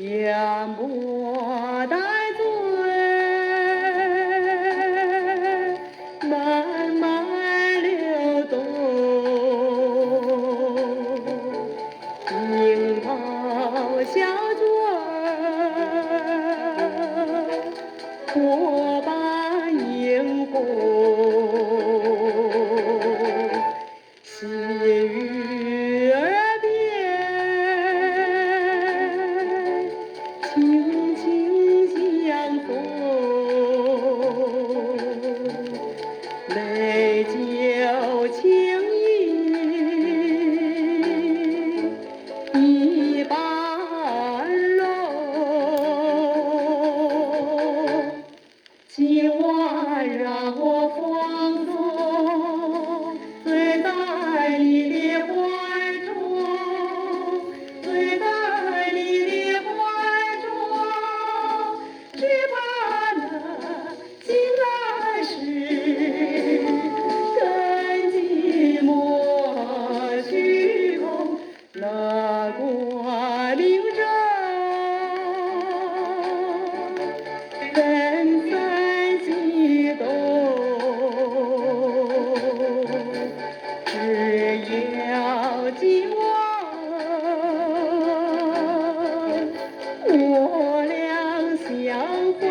烟波带醉，慢慢流动，樱桃小嘴儿，火把映红，细雨耳边，轻轻相逢，泪酒情意一般浓。今晚让我放纵，醉在你的怀中，醉在你的怀中，只怕那醒来时更寂寞虚空，乐过灵州。分散激动，只要今晚我俩相逢。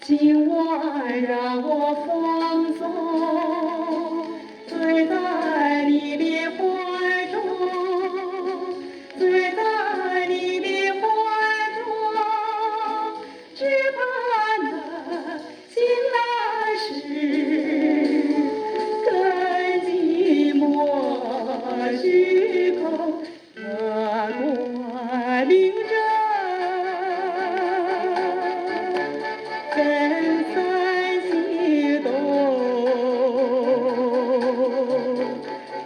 今晚让我放纵，醉在你的怀中，醉在你的怀中，只怕那醒来时更寂寞虚空，乐过灵州。分散激动，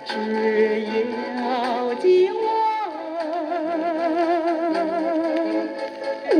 只要今晚我